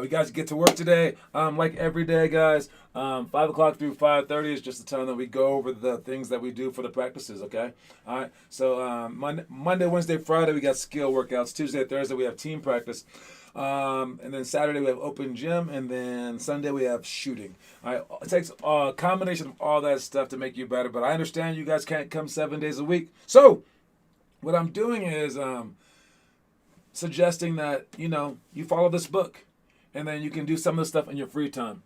We guys get to work today, like every day, guys. 5 o'clock through 5:30 is just the time that we go over the things that we do for the practices, okay? All right, so Monday, Wednesday, Friday, we got skill workouts. Tuesday, Thursday, we have team practice. And then Saturday, we have open gym. And then Sunday, we have shooting. All right, it takes a combination of all that stuff to make you better. But I understand you guys can't come 7 days a week. So what I'm doing is suggesting that, you follow this book. And then you can do some of the stuff in your free time.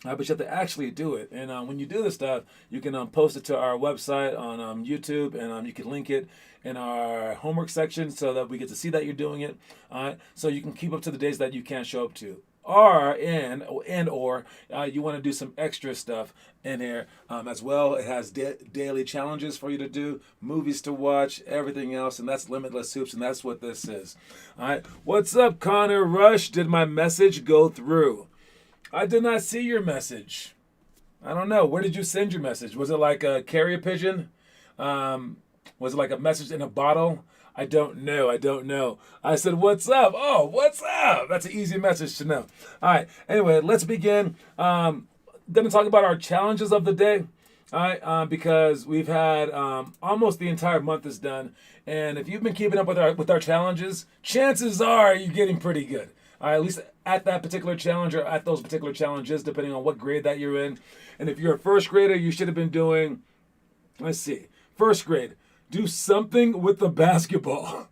But you have to actually do it. And when you do this stuff, you can post it to our website on YouTube, and you can link it in our homework section so that we get to see that you're doing it. All right? So you can keep up to the days that you can't show up to. Or you want to do some extra stuff in here as well. It has daily challenges for you to do, movies to watch, everything else, and that's Limitless Hoops, and that's what this is. All right, what's up, Connor Rush? Did my message go through? I did not see your message. I don't know. Where did you send your message? Was it like a carrier pigeon? Was it like a message in a bottle? I don't know. I said, what's up? Oh, what's up? That's an easy message to know. All right. Anyway, let's begin. Going to talk about our challenges of the day. All right. Because we've had almost the entire month is done. And if you've been keeping up with our challenges, chances are you're getting pretty good. All right, at least at that particular challenge or at those particular challenges, depending on what grade that you're in. And if you're a first grader, you should have been doing, first grade. Do something with the basketball.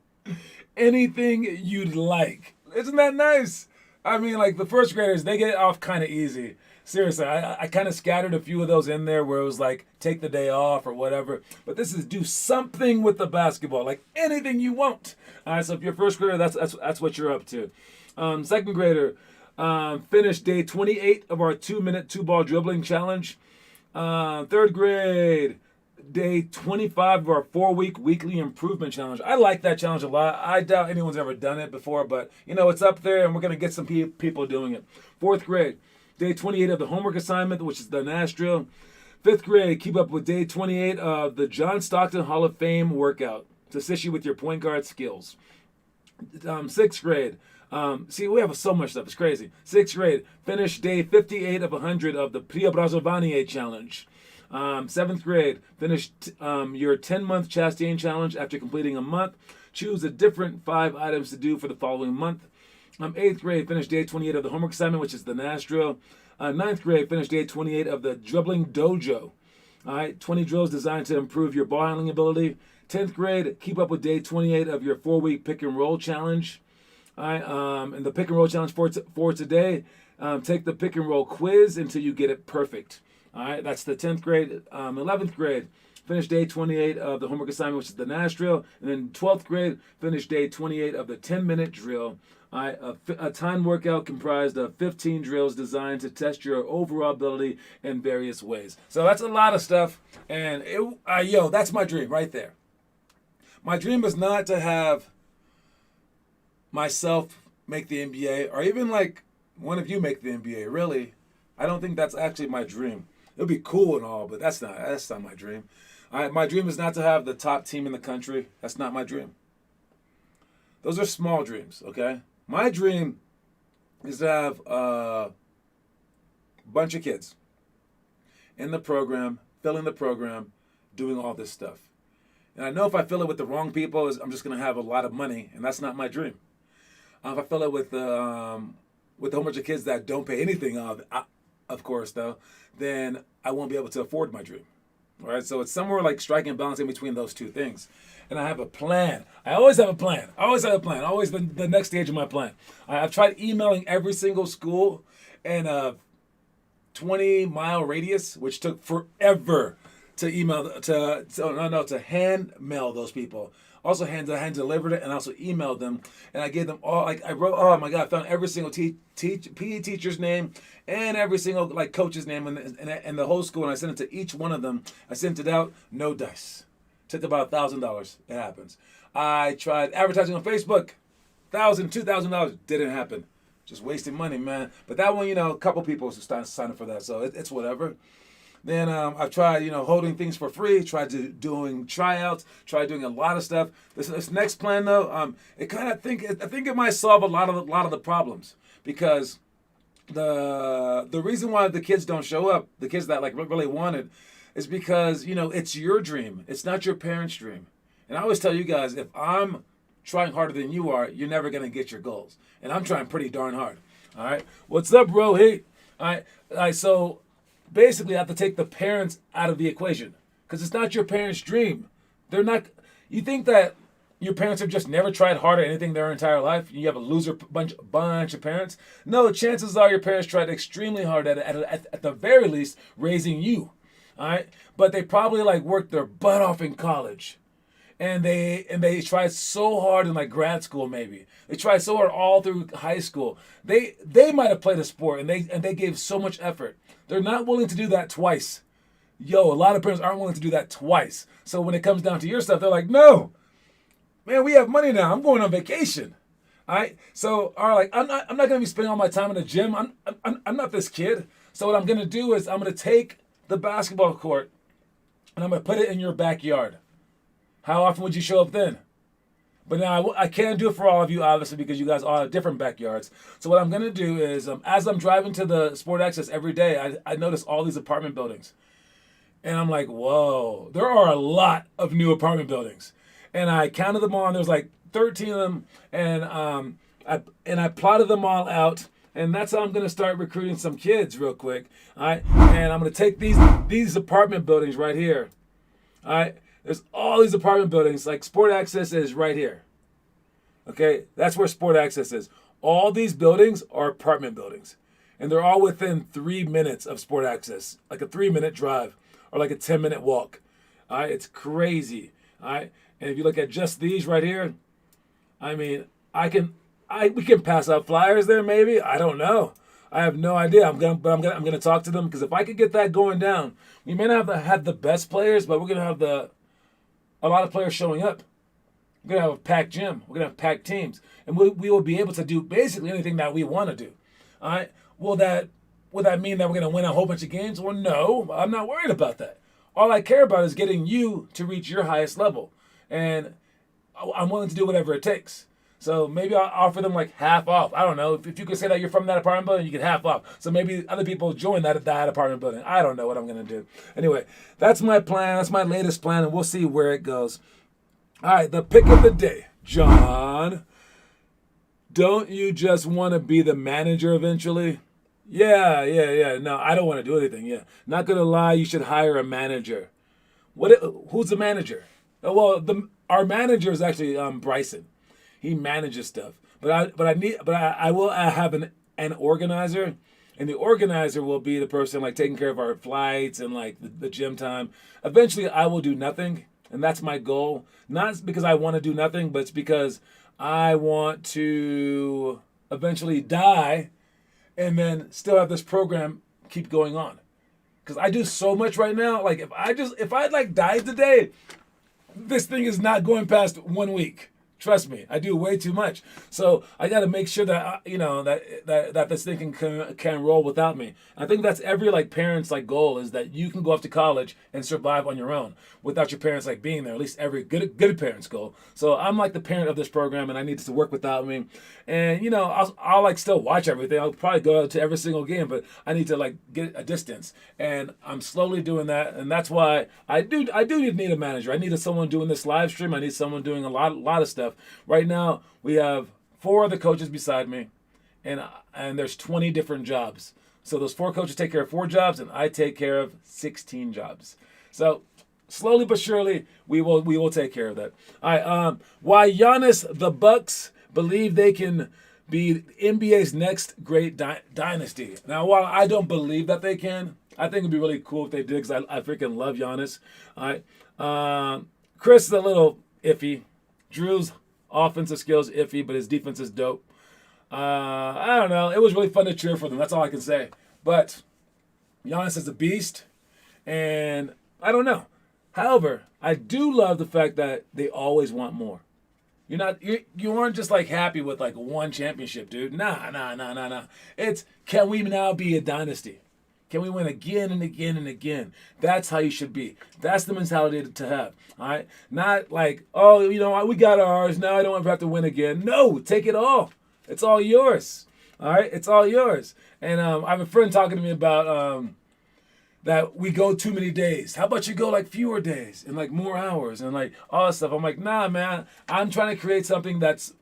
Anything you'd like. Isn't that nice? I mean, like the first graders, they get off kind of easy. Seriously, I kind of scattered a few of those in there where it was like, take the day off or whatever. But this is do something with the basketball, like anything you want. All right, so if you're a first grader, that's what you're up to. Second grader, finished day 28 of our 2-minute 2-ball dribbling challenge. Third grade, day 25 of our 4-week weekly improvement challenge. I like that challenge a lot. I doubt anyone's ever done it before, but it's up there and we're going to get some people doing it. Fourth grade, day 28 of the homework assignment, which is the Nash drill. Fifth grade, keep up with day 28 of the John Stockton Hall of Fame workout to assist you with your point guard skills. Sixth grade, we have so much stuff. It's crazy. Sixth grade, finish day 58 of 100 of the Preobrazovanie challenge. Seventh grade, finish your 10-month Chastain challenge after completing a month. Choose a different 5 items to do for the following month. Eighth grade, finish day 28 of the homework assignment, which is the Nash drill. Ninth grade, finish day 28 of the dribbling dojo. All right, 20 drills designed to improve your ball handling ability. 10th grade, keep up with day 28 of your 4-week pick and roll challenge. All right, and the pick and roll challenge for today, take the pick and roll quiz until you get it perfect. All right, that's the 10th grade. 11th grade, finish day 28 of the homework assignment, which is the Nash drill. And then 12th grade, finish day 28 of the 10-minute drill. All right, a time workout comprised of 15 drills designed to test your overall ability in various ways. So that's a lot of stuff. And, that's my dream right there. My dream is not to have myself make the NBA, or even like one of you make the NBA. Really, I don't think that's actually my dream. It'll be cool and all, but that's not my dream. My dream is not to have the top team in the country. That's not my dream. Those are small dreams, okay? My dream is to have a bunch of kids in the program, filling the program, doing all this stuff. And I know if I fill it with the wrong people, I'm just going to have a lot of money, and that's not my dream. If I fill it with a whole bunch of kids that don't pay anything, of course, though, then I won't be able to afford my dream. All right, so it's somewhere like striking a balance in between those two things. And I have a plan. I always have a plan. Always the next stage of my plan. I've tried emailing every single school in a 20-mile radius, which took forever to to hand mail those people. Also hand delivered it and also emailed them. And I gave them all, like I wrote, oh my God, I found every single PE teacher's name and every single like coach's name and the whole school. And I sent it to each one of them. I sent it out, no dice. Took about $1,000. It happens. I tried advertising on Facebook, $1,000, $2,000. Didn't happen. Just wasting money, man. But that one, a couple people signed up for that, so it's whatever. Then I've tried, holding things for free. Tried doing tryouts. Tried doing a lot of stuff. This next plan, though, I think it might solve a lot of the problems, because the reason why the kids don't show up, the kids that like really wanted, is because it's your dream. It's not your parents' dream. And I always tell you guys, if I'm trying harder than you are, you're never gonna get your goals. And I'm trying pretty darn hard. All right. What's up, Rohit? All right. So basically, I have to take the parents out of the equation, because it's not your parents' dream. They're not. You think that your parents have just never tried hard at anything their entire life? You have a loser bunch of parents? No, chances are your parents tried extremely hard at the very least raising you. All right, but they probably like worked their butt off in college, and they tried so hard in like grad school. Maybe they tried so hard all through high school. They might have played a sport, and they gave so much effort. They're not willing to do that twice. A lot of parents aren't willing to do that twice. So when it comes down to your stuff, they're like, no, man, we have money now. I'm going on vacation. All right, so I'm not gonna be spending all my time in the gym. I'm not this kid. So what I'm gonna do is I'm gonna take the basketball court and I'm going to put it in your backyard. How often would you show up then? But now I can't do it for all of you, obviously, because you guys all have different backyards. So what I'm going to do is, as I'm driving to the Sport Access every day, I notice all these apartment buildings. And I'm like, whoa, there are a lot of new apartment buildings. And I counted them all, and there's like 13 of them. And I plotted them all out. And that's how I'm going to start recruiting some kids real quick. All right. And I'm going to take these apartment buildings right here. All right. There's all these apartment buildings. Like Sport Access is right here. Okay. That's where Sport Access is. All these buildings are apartment buildings. And they're all within 3 minutes of Sport Access. Like a 3-minute drive or like a 10-minute walk. All right. It's crazy. All right. And if you look at just these right here, I mean, we can pass out flyers there, maybe. I don't know. I have no idea. I'm gonna talk to them, because if I could get that going down, we may not have the best players, but we're gonna have a lot of players showing up. We're gonna have a packed gym. We're gonna have packed teams, and we will be able to do basically anything that we want to do. All right. Will that mean that we're gonna win a whole bunch of games? Well, no. I'm not worried about that. All I care about is getting you to reach your highest level, and I'm willing to do whatever it takes. So maybe I'll offer them like half off. I don't know. If you could say that you're from that apartment building, you get half off. So maybe other people join that apartment building. I don't know what I'm going to do. Anyway, that's my plan. That's my latest plan, and we'll see where it goes. All right, the pick of the day. John, don't you just want to be the manager eventually? Yeah. No, I don't want to do anything. Yeah. Not going to lie, you should hire a manager. Who's the manager? Well, our manager is actually Bryson. He manages stuff, but I will have an organizer, and the organizer will be the person like taking care of our flights and like the gym time. Eventually, I will do nothing, and that's my goal. Not because I want to do nothing, but it's because I want to eventually die, and then still have this program keep going on. Because I do so much right now. Like if I like died today, this thing is not going past 1 week. Trust me, I do way too much. So I got to make sure that that this thing can roll without me. I think that's every like parent's like goal is that you can go off to college and survive on your own without your parents like being there. At least every good parent's goal. So I'm like the parent of this program, and I need to work without me. And I'll like still watch everything. I'll probably go to every single game, but I need to like get a distance. And I'm slowly doing that, and that's why I do need a manager. I need someone doing this live stream. I need someone doing a lot of stuff. Right now, we have 4 other coaches beside me, and there's 20 different jobs. So those 4 coaches take care of 4 jobs, and I take care of 16 jobs. So slowly but surely, we will take care of that. All right. Why Giannis, the Bucks believe they can be NBA's next great dynasty. Now, while I don't believe that they can, I think it'd be really cool if they did, because I freaking love Giannis. All right. Chris is a little iffy. Drew's offensive skills iffy, but his defense is dope. I don't know. It was really fun to cheer for them. That's all I can say. But Giannis is a beast, and I don't know. However, I do love the fact that they always want more. You aren't just like happy with like one championship, dude. Nah. It's, can we now be a dynasty? Can we win again and again and again? That's how you should be. That's the mentality to have. All right? Not like, oh, we got ours. Now I don't ever have to win again. No, take it all. It's all yours. All right? It's all yours. And I have a friend talking to me about that we go too many days. How about you go like fewer days and like more hours and like all that stuff? I'm like, nah, man. I'm trying to create something that's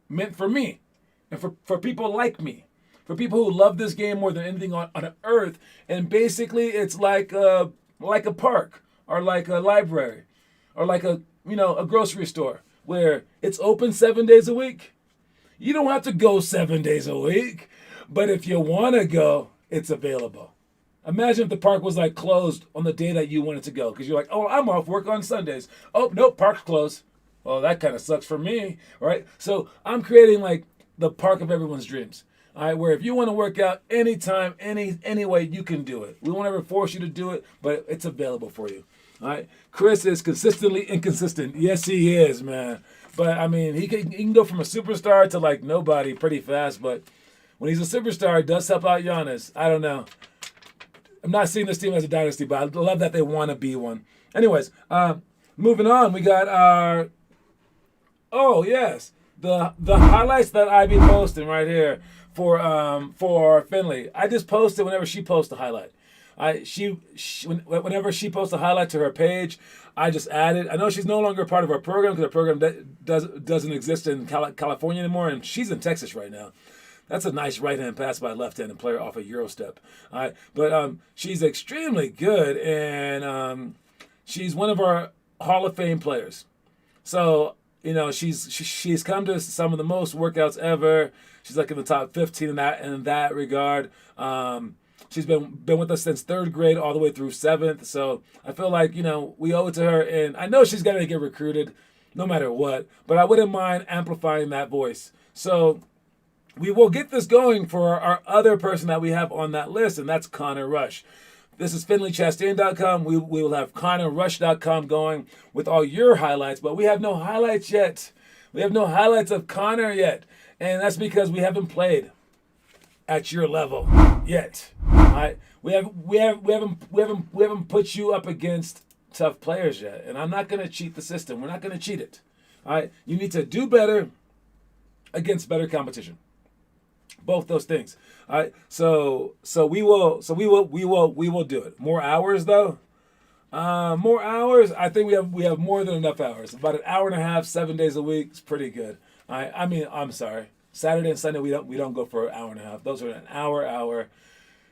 meant for me and for people like me. For people who love this game more than anything on earth. And basically it's like a park or like a library or like a grocery store where it's open 7 days a week. You don't have to go 7 days a week, but if you want to go, it's available. Imagine if the park was like closed on the day that you wanted to go, because you're like, oh, I'm off work on Sundays. Oh, nope, park's closed. Well, that kind of sucks for me, right? So I'm creating like the park of everyone's dreams. All right, where if you want to work out anytime, any way, you can do it. We won't ever force you to do it, but it's available for you. All right, Chris is consistently inconsistent. Yes, he is, man. But I mean, he can go from a superstar to like nobody pretty fast. But when he's a superstar, it does help out Giannis. I don't know. I'm not seeing this team as a dynasty, but I love that they want to be one. Anyways, moving on, we got our. Oh yes, the highlights that I be posting right here for Finley. I just post it whenever she posts a highlight. Whenever she posts a highlight to her page, I just add it. I know she's no longer part of our program because our program doesn't exist in California anymore, and she's in Texas right now. That's a nice right-hand pass by a left-handed player off a Euro step. All right, but she's extremely good, and she's one of our Hall of Fame players. So she's come to some of the most workouts ever. She's like in the top 15 in that regard. She's been with us since 3rd grade all the way through 7th. So I feel like, we owe it to her. And I know she's going to get recruited no matter what. But I wouldn't mind amplifying that voice. So we will get this going for our other person that we have on that list, and that's Connor Rush. This is FinleyChastain.com. We will have ConnorRush.com going with all your highlights. But we have no highlights yet. We have no highlights of Connor yet. And that's because we haven't played at your level yet. All right? We haven't put you up against tough players yet. And I'm not going to cheat the system. We're not going to cheat it. All right? You need to do better against better competition. Both those things. All right? So we will do it. More hours though. More hours. I think we have more than enough hours. About an hour and a half, 7 days a week. It's pretty good. I mean, I'm sorry. Saturday and Sunday we don't go for an hour and a half. Those are an hour.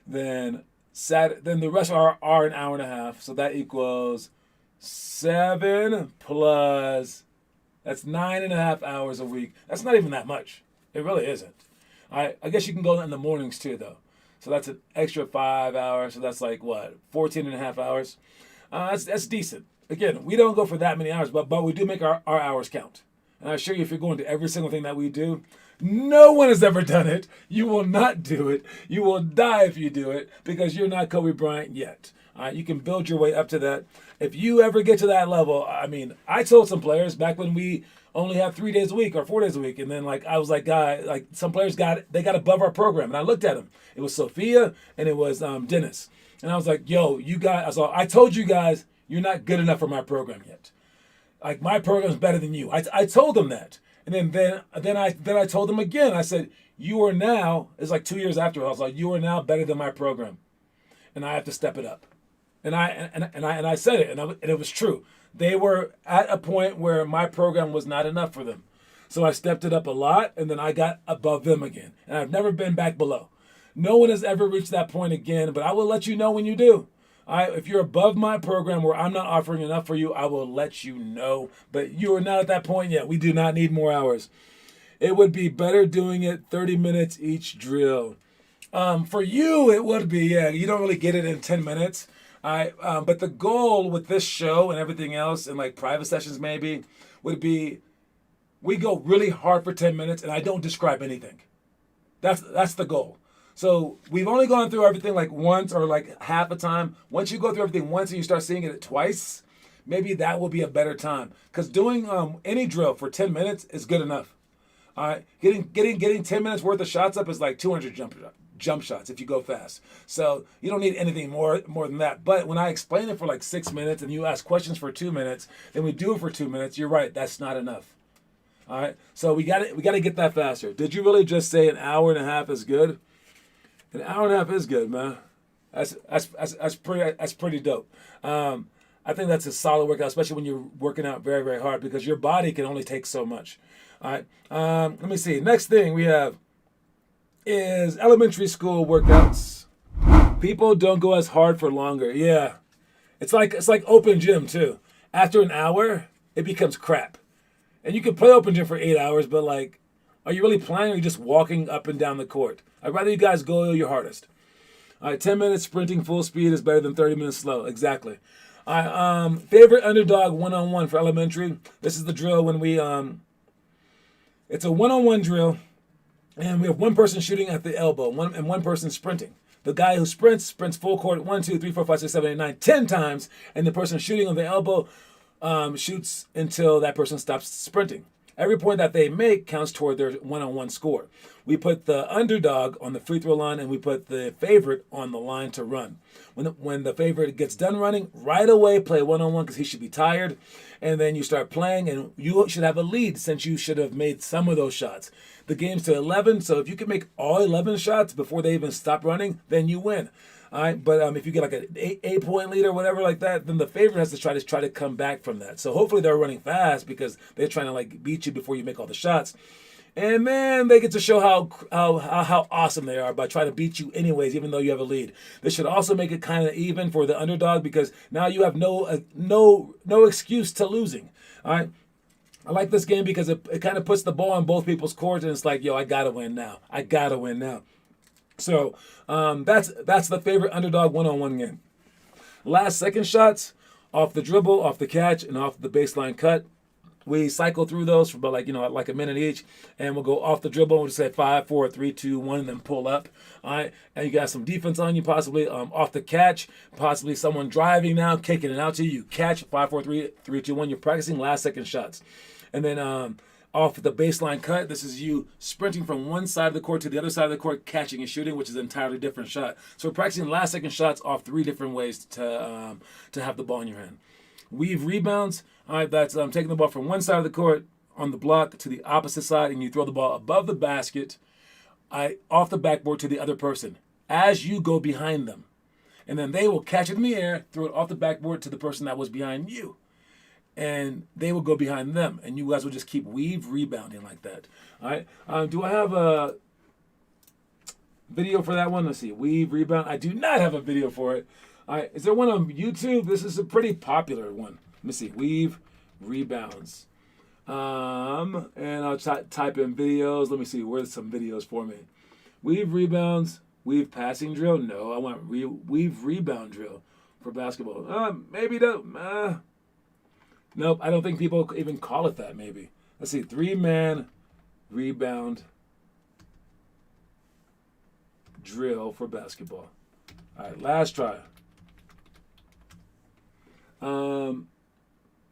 Then the rest are an hour and a half. So that equals 7 plus. That's 9.5 hours a week. That's not even that much. It really isn't. I guess you can go in the mornings too, though. So that's an extra 5 hours. So that's like what, 14.5 hours. That's decent. Again, we don't go for that many hours, but we do make our hours count. And I assure you, if you're going to every single thing that we do, no one has ever done it. You will not do it. You will die if you do it because you're not Kobe Bryant yet. You can build your way up to that. If you ever get to that level, I mean, I told some players back when we only have 3 days a week or 4 days a week. And then like I was like, like some players got above our program, and I looked at them. It was Sophia and it was Dennis, and I was like, yo, you guys, I told you guys you're not good enough for my program yet. Like my program's better than you. I told them that, and then I told them again. I said, you are now. It's like 2 years after. I was like, you are now better than my program, and I have to step it up. And I said it, and it was true. They were at a point where my program was not enough for them. So I stepped it up a lot, and then I got above them again. And I've never been back below. No one has ever reached that point again, but I will let you know when you do. If you're above my program where I'm not offering enough for you, I will let you know. But you are not at that point yet. We do not need more hours. It would be better doing it 30 minutes each drill. For you, it would be, yeah. You don't really get it in 10 minutes. But the goal with this show and everything else, and like private sessions maybe, would be we go really hard for 10 minutes and I don't describe anything. That's the goal. So we've only gone through everything like once or like half a time. Once you go through everything once and you start seeing it twice, maybe that will be a better time. Because doing any drill for 10 minutes is good enough. All right, getting 10 minutes worth of shots up is like 200 jump shots if you go fast. So you don't need anything more than that. But when I explain it for like 6 minutes and you ask questions for 2 minutes, then we do it for 2 minutes, you're right, that's not enough. All right, so we got to get that faster. Did you really just say an hour and a half is good? An hour and a half is good, man. That's pretty dope. I think that's a solid workout, especially when you're working out very, very hard, because your body can only take so much. All right. Let me see. Next thing we have is elementary school workouts. People don't go as hard for longer. Yeah. It's like open gym too. After an hour, it becomes crap. And you can play open gym for 8 hours, but like, are you really playing, or are you just walking up and down the court? I'd rather you guys go your hardest. All right, 10 minutes sprinting full speed is better than 30 minutes slow. Exactly. All right, favorite underdog one-on-one for elementary. This is the drill when we, it's a one-on-one drill, and we have one person shooting at the elbow, and one person sprinting. The guy who sprints full court 1, 2, 3, 4, 5, 6, 7, 8, 9, 10 times, and the person shooting on the elbow shoots until that person stops sprinting. Every point that they make counts toward their one-on-one score. We put the underdog on the free throw line, and we put the favorite on the line to run. When the favorite gets done running, right away play one-on-one because he should be tired, and then you start playing, and you should have a lead since you should have made some of those shots. The game's to 11, so if you can make all 11 shots before they even stop running, then you win. All right, but if you get like an 8-point lead or whatever like that, then the favorite has to try to come back from that. So hopefully they're running fast because they're trying to like beat you before you make all the shots, and then they get to show how awesome they are by trying to beat you anyways, even though you have a lead. This should also make it kind of even for the underdog because now you have no excuse to losing. All right. I like this game because it kind of puts the ball on both people's courts, and it's like, yo, I gotta win now. So that's the favorite underdog one-on-one game. Last second shots, off the dribble, off the catch, and off the baseline cut. We cycle through those for about like a minute each, and we'll go off the dribble. We'll just say 5, 4, 3, 2, 1, and then pull up. All right, and you got some defense on you, possibly off the catch, possibly someone driving now, kicking it out to you. You catch 5, 4, 3, 2, 1. You're practicing last second shots, and then off the baseline cut, this is you sprinting from one side of the court to the other side of the court, catching and shooting, which is an entirely different shot. So we're practicing last second shots off 3 different ways to have the ball in your hand. Weave rebounds. All right, that's taking the ball from one side of the court on the block to the opposite side, and you throw the ball above the basket, off the backboard to the other person as you go behind them. And then they will catch it in the air, throw it off the backboard to the person that was behind you. And they will go behind them, and you guys will just keep weave rebounding like that. All right. Do I have a video for that one? Let's see. Weave rebound. I do not have a video for it. All right. Is there one on YouTube? This is a pretty popular one. Let me see. Weave rebounds. And I'll type in videos. Let me see. Where's some videos for me? Weave rebounds. Weave passing drill. No, I want weave rebound drill for basketball. Maybe no. Nope, I don't think people even call it that, maybe. Let's see, 3-man rebound drill for basketball. All right, last try.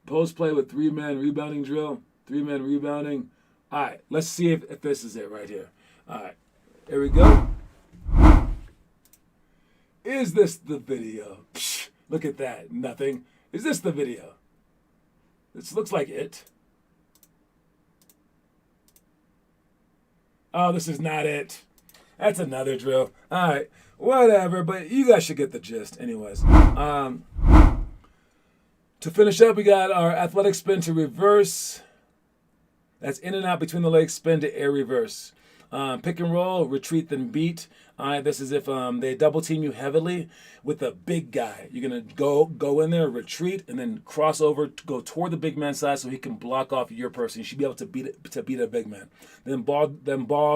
Post play with 3-man rebounding drill. 3-man rebounding. All right, let's see if this is it right here. All right, here we go. Is this the video? Psh, look at that, nothing. Is this the video? This looks like it. Oh, this is not it. That's another drill. All right, whatever, but you guys should get the gist. Anyways, to finish up, we got our athletic spin to reverse. That's in and out between the legs, spin to air reverse. Pick and roll, retreat, then beat. This is if they double team you heavily with a big guy. You're going to go in there, retreat, and then cross over, go toward the big man's side so he can block off your person. You should be able to beat a big man. Then ball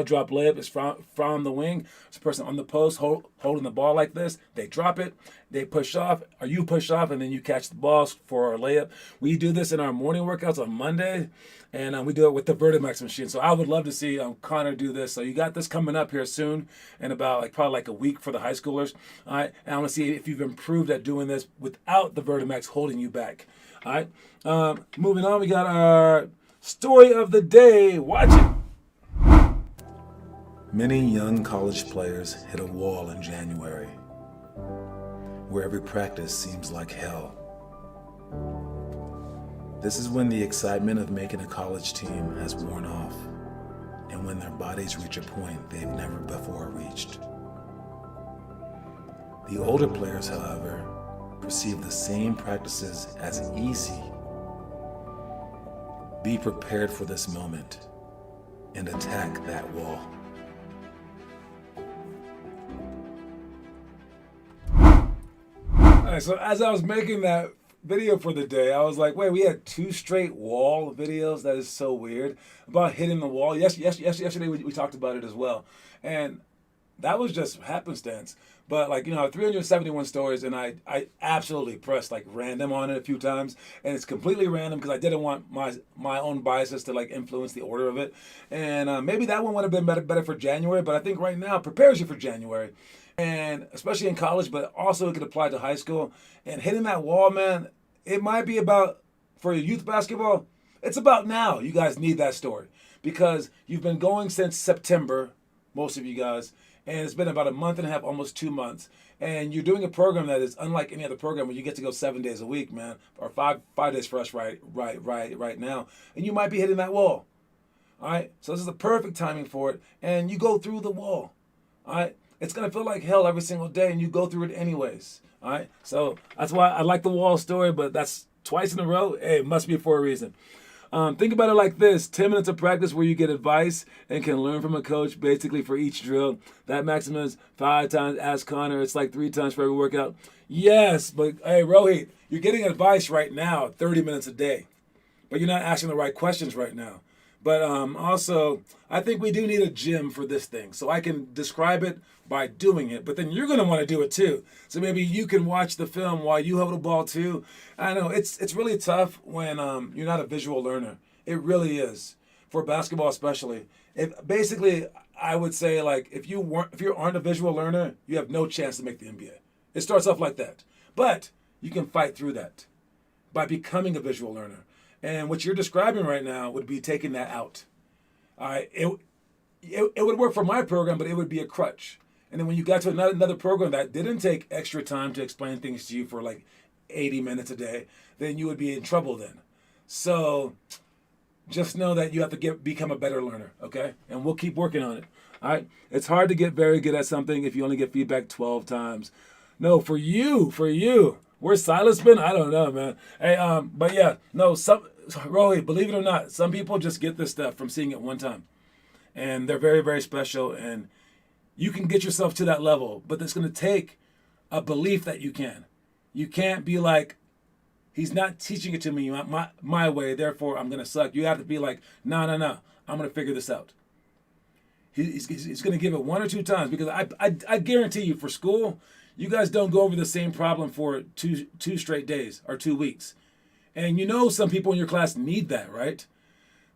drop layup is from the wing. It's a person on the post holding the ball like this. They drop it, they push off, or you push off, and then you catch the balls for our layup. We do this in our morning workouts on Monday, and we do it with the Vertimax machine. So I would love to see Connor do this. So you got this coming up here soon in about probably a week for the high schoolers. All right, and I want to see if you've improved at doing this without the Vertimax holding you back. All right, moving on, we got our story of the day. Watch it. Many young college players hit a wall in January, where every practice seems like hell. This is when the excitement of making a college team has worn off, and when their bodies reach a point they've never before reached. The older players, however, perceive the same practices as easy. Be prepared for this moment and attack that wall. All right, so as I was making that video for the day, I was like, wait, we had 2 straight wall videos? That is so weird. About hitting the wall. Yesterday we talked about it as well. And that was just happenstance. But 371 stories, and I absolutely pressed random on it a few times, and it's completely random because I didn't want my own biases to influence the order of it. And maybe that one would have been better for January, but I think right now it prepares you for January. And especially in college, but also it could apply to high school. And hitting that wall, man, it might be about, for youth basketball, it's about now. You guys need that story because you've been going since September, most of you guys, and it's been about a month and a half, almost 2 months. And you're doing a program that is unlike any other program where you get to go 7 days a week, man, or five days for us right now. And you might be hitting that wall. All right, so this is the perfect timing for it. And you go through the wall. All right. It's going to feel like hell every single day, and you go through it anyways. All right? So that's why I like the wall story, but that's twice in a row. Hey, it must be for a reason. Think about it like this. 10 minutes of practice where you get advice and can learn from a coach basically for each drill. That maximum is 5 times. Ask Connor. It's 3 times for every workout. Yes, but hey, Rohit, you're getting advice right now, 30 minutes a day. But you're not asking the right questions right now. But also, I think we do need a gym for this thing. So I can describe it by doing it. But then you're going to want to do it too. So maybe you can watch the film while you hold the ball too. I know it's really tough when you're not a visual learner. It really is. For basketball especially. Basically, I would say if you aren't a visual learner, you have no chance to make the NBA. It starts off like that. But you can fight through that by becoming a visual learner. And what you're describing right now would be taking that out. It would work for my program, but it would be a crutch. And then when you got to another program that didn't take extra time to explain things to you for 80 minutes a day, then you would be in trouble then. So just know that you have to become a better learner, okay? And we'll keep working on it, all right? It's hard to get very good at something if you only get feedback 12 times. No, for you. Where's Silas been? I don't know, man. Hey, but yeah, no, Roy, believe it or not, some people just get this stuff from seeing it one time. And they're very, very special, and you can get yourself to that level, but it's going to take a belief that you can. You can't be like, he's not teaching it to me my way, therefore I'm going to suck. You have to be like, no, I'm going to figure this out. He's going to give it 1 or 2 times because I guarantee you for school, you guys don't go over the same problem for two straight days or 2 weeks. And some people in your class need that, right?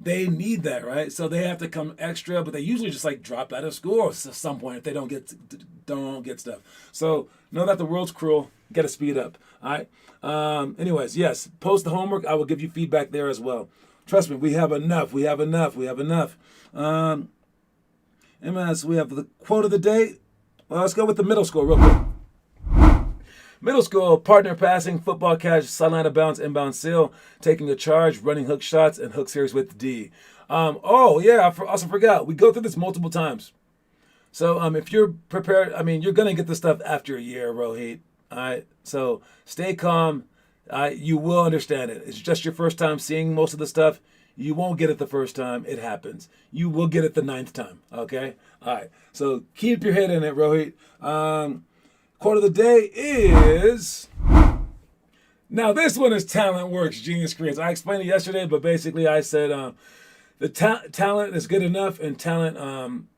They need that, right? So they have to come extra, but they usually just drop out of school at some point if they don't get stuff. So know that the world's cruel. Got to speed up, all right? Anyways, yes, post the homework. I will give you feedback there as well. Trust me, we have enough. We have enough. We have enough. MS, we have the quote of the day. Well, let's go with the middle school real quick. Middle school, partner passing, football catch, sideline of bounds, inbound seal, taking a charge, running hook shots, and hook series with D. Oh, yeah, I also forgot. We go through this multiple times. So if you're prepared, you're going to get this stuff after a year, Rohit. All right? So stay calm. You will understand it. It's just your first time seeing most of the stuff. You won't get it the first time. It happens. You will get it the 9th time. Okay? All right. So keep your head in it, Rohit. Quote of the day is... Now, this one is talent works, genius creates. I explained it yesterday, but basically I said the talent is good enough, and talent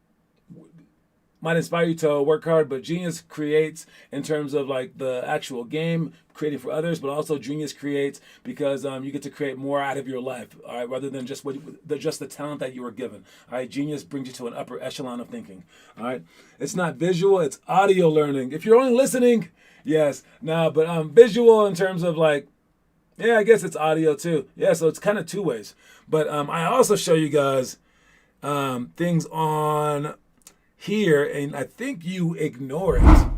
might inspire you to work hard, but genius creates in terms of like the actual game, creating for others, but also genius creates because you get to create more out of your life, all right, rather than just the talent that you were given. All right, genius brings you to an upper echelon of thinking. All right, it's not visual, it's audio learning. If you're only listening, yes, no, but visual in terms of like, yeah, I guess it's audio too. Yeah, so it's kind of two ways. But I also show you guys things on here, and I think you ignore it.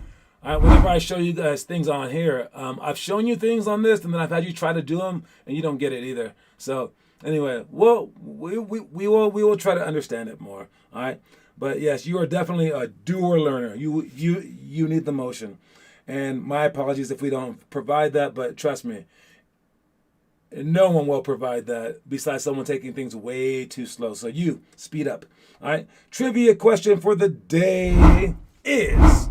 Whenever I show you guys things on here, I've shown you things on this, and then I've had you try to do them, and you don't get it either. So anyway, well, we will try to understand it more. All right, but yes, you are definitely a doer learner. You need the motion, and my apologies if we don't provide that, but trust me, no one will provide that besides someone taking things way too slow. So you speed up. All right. Trivia question for the day is.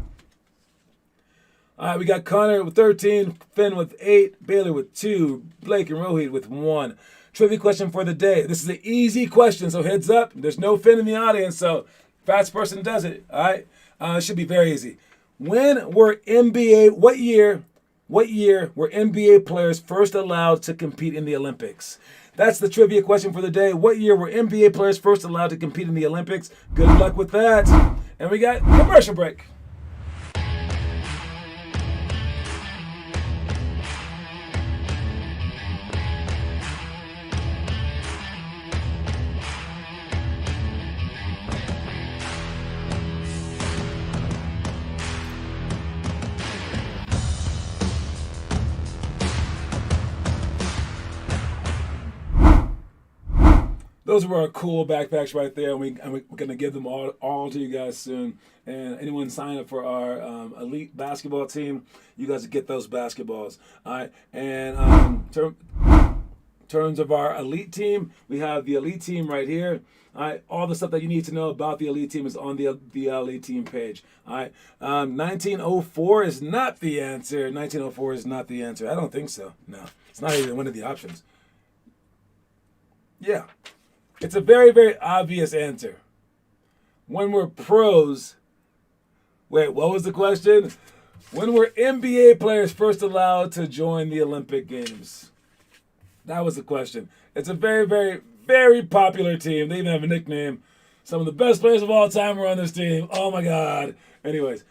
All right. We got Connor with 13, Finn with 8, Baylor with 2, Blake and Rohit with 1. Trivia question for the day. This is an easy question, so heads up. There's no Finn in the audience, so fast person does it. All right. It should be very easy. When were NBA? What year were NBA players first allowed to compete in the Olympics? That's the trivia question for the day. What year were NBA players first allowed to compete in the Olympics? Good luck with that. And we got commercial break. Those were our cool backpacks right there, and we're going to give them all to you guys soon. And anyone sign up for our elite basketball team, you guys get those basketballs. All right. And terms of our elite team, we have the elite team right here. All right, all the stuff that you need to know about the elite team is on the elite team page. All right, 1904 is not the answer. 1904 is not the answer. I don't think so. No, it's not even one of the options. Yeah. It's a very, very obvious answer. When were pros... Wait, what was the question? When were NBA players first allowed to join the Olympic Games? That was the question. It's a very, very, very popular team. They even have a nickname. Some of the best players of all time were on this team. Oh, my God. Anyways,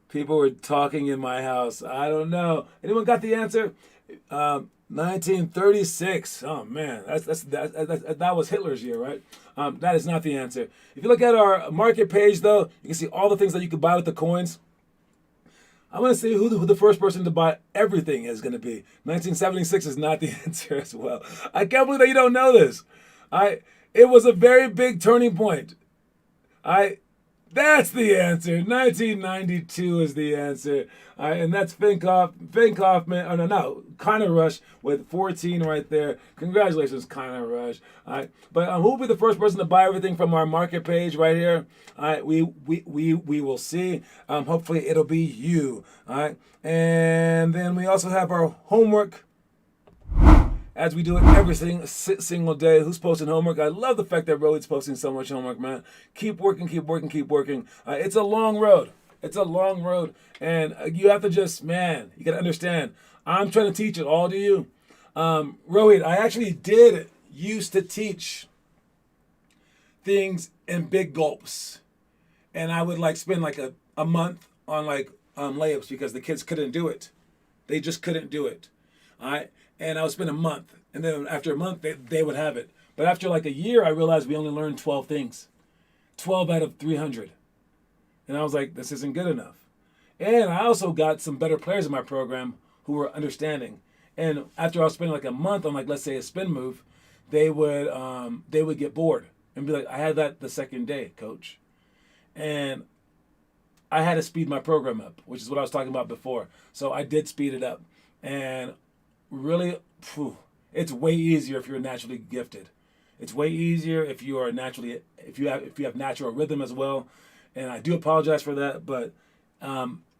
people were talking in my house. I don't know. Anyone got the answer? 1936. Oh man, that was Hitler's year, right? That is not the answer. If you look at our market page, though, you can see all the things that you could buy with the coins. I'm going to see who the first person to buy everything is going to be. 1976 is not the answer as well. I can't believe that you don't know this. It was a very big turning point. That's the answer. 1992 is the answer. And that's Finn Kaufman. Oh, no, Connor Rush with 14 right there. Congratulations, Connor Rush. But who will be the first person to buy everything from our market page right here? We will see. Hopefully it'll be you. And then we also have our homework, as we do it every single day. Who's posting homework? I love the fact that Rohit's posting so much homework, man. Keep working, keep working, keep working. It's a long road. It's a long road. And you have to just, man, you got to understand. I'm trying to teach it all to you. Rohit, I actually did used to teach things in big gulps. And I would spend a month on layups because the kids couldn't do it. They just couldn't do it. All right. And I would spend a month. And then after a month, they would have it. But after like a year, I realized we only learned 12 things. 12 out of 300. And I was like, this isn't good enough. And I also got some better players in my program who were understanding. And after I was spending like a month on, like, let's say a spin move, they would get bored and be like, I had that the second day, coach. And I had to speed my program up, which is what I was talking about before. So I did speed it up. And really, it's way easier if you're naturally gifted. It's way easier if you are naturally, if you have natural rhythm as well. And I do apologize for that, but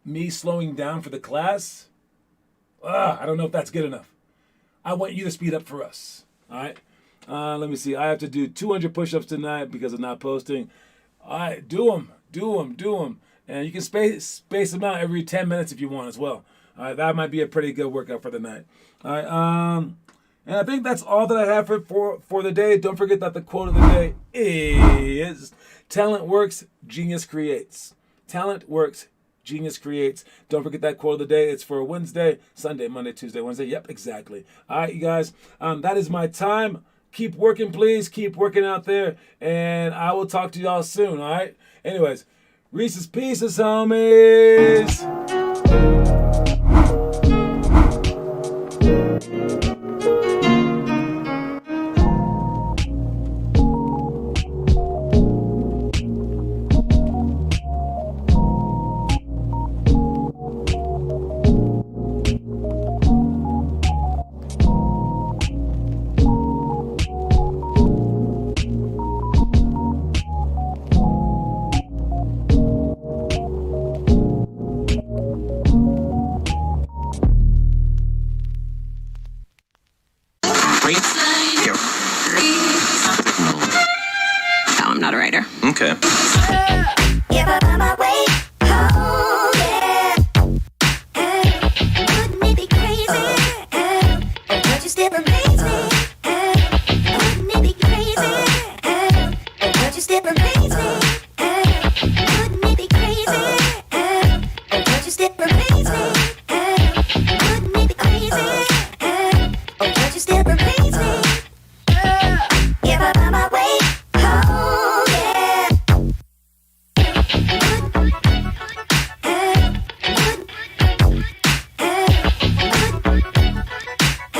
me slowing down for the class, I don't know if that's good enough. I want you to speed up for us. All right. Let me see. I have to do 200 push-ups tonight because of not posting. All right, do them. And you can space them out every 10 minutes if you want as well. All right, that might be a pretty good workout for the night. All right. And I think that's all that I have for the day. Don't forget that the quote of the day is, talent works, genius creates. Talent works, genius creates. Don't forget that quote of the day. It's for Wednesday, Sunday, Monday, Tuesday, Wednesday. Yep, exactly. All right, you guys. That is my time. Keep working, please. Keep working out there. And I will talk to y'all soon, all right? Anyways, Reese's Pieces, homies. No, I'm not a writer. Okay. If I find my way home, yeah. Wouldn't it be crazy? But you still amaze me. Wouldn't it be crazy? But you still amaze me. Wouldn't it be crazy? But you still amaze me. Wouldn't it be crazy? But you still amaze me. If I find my way home, yeah.